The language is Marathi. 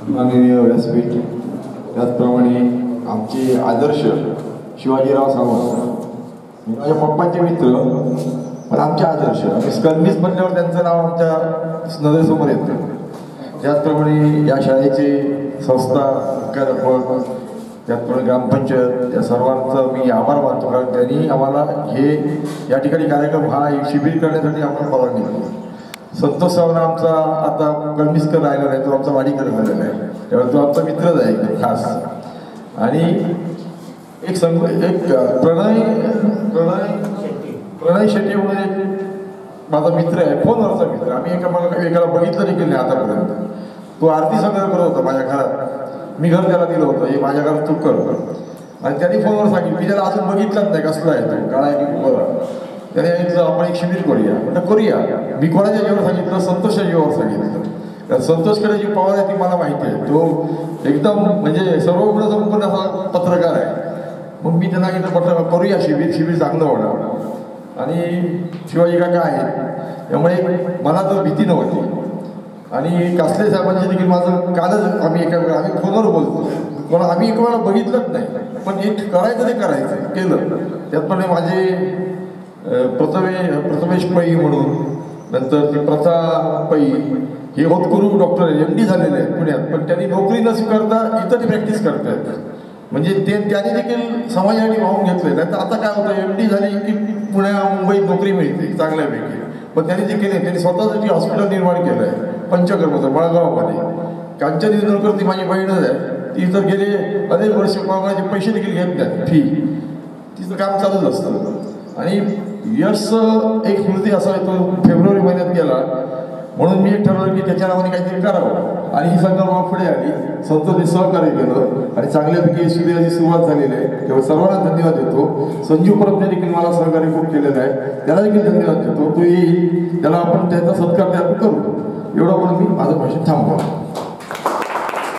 माननीय व्यासपीठ, त्याचप्रमाणे आमचे आदर्श शिवाजीराव सावंत माझ्या पप्पांचे मित्र, पण आमचे आदर्श. आम्ही कलमीच म्हटल्यावर त्यांचं नाव आमच्या नजरेसमोर येतं. त्याचप्रमाणे या शाळेचे संस्था मुख्याध्यापक, त्याचप्रमाणे ग्रामपंचायत, या सर्वांचा मी आभार मानतो, कारण त्यांनी आम्हाला हे या ठिकाणी कार्यक्रम हा एक शिबिर करण्यासाठी आम्हाला परवानगी दिली. संतोष सावंत आमचा आता कलमिस्कर राहिला नाही, तो आमचा वाडीकर झालेला आहे, त्यामुळे तो आमचा मित्रच आहे खास. आणि एक प्रणय शेट्टी म्हणून एक माझा मित्र आहे, फोनवरचा मित्र. आम्ही एकाला बघितलं देखील नाही आतापर्यंत. तो आरती संग्रह करत होता माझ्या घरात, मी घर त्याला दिलं होतं, हे माझ्या घरात तू कर. आणि त्यांनी फोनवर सांगितलं, मी त्याला अजून बघितलंच नाही कसला आहे तो, काळा आहे की बरं. त्याने सांगितलं आपण एक शिबिर करूया. म्हटलं करूया. मी कोणाच्या जीवावर सांगितलं? संतोषच्या जीवावर सांगितलं. कारण संतोषकडे जी पॉवर आहे ती मला माहिती आहे. तो एकदम म्हणजे सर्व गुण संपन्न असा पत्रकार आहे. मग मी त्यांना सांगितलं म्हटलं करूया शिबिर चांगलं होणार. आणि शिवाजी काका आहेत, त्यामुळे मला तर भीती नव्हती. आणि कासले साहेबांची देखील माझं कालच आम्ही फोनवर बोलतो, आम्ही एक वेळा बघितलंच नाही, पण एक करायचं ते करायचं केलं. त्याचप्रमाणे माझे प्रथमेश पै म्हणून, नंतर ती प्रथा पै, हे होतकरू डॉक्टर MD झालेले आहेत पुण्यात, पण त्यांनी नोकरी न स्वीकारता इतर प्रॅक्टिस करतायत. म्हणजे त्यांनी देखील समाजासाठी वाहून घेतले. नाही तर आता काय होतं, MD झाली की मुंबईत नोकरी मिळते चांगल्यापैकी, पण त्यांनी जे केले त्यांनी स्वतःसाठी हॉस्पिटल निर्माण केलं आहे पंचकर्मचं मळगावमध्ये. कांचन इंदोरकर ती माझी बहीणच आहे, ती तर गेले अनेक वर्ष कोणाचे पैसे देखील घेत नाहीत, फी, तिचं काम चालूच असतं. आणि यश एक स्मृती असा तो फेब्रुवारी महिन्यात गेला, म्हणून मी एक ठरवलं की त्याच्या नावाने काहीतरी करावं. आणि ही संकल्पना पुढे आली, संतोषने सहकार्य केलं आणि चांगल्यापैकी शिबिराची सुरुवात झालेली आहे. तेव्हा सर्वांना धन्यवाद देतो. संजीव परबने देखील मला सहकार्य खूप केलेलं आहे, त्याला देखील धन्यवाद देतो. तो येईल, त्याला आपण त्याचा सत्कार करू. एवढं म्हणून मी माझं भाषण थांबवतो.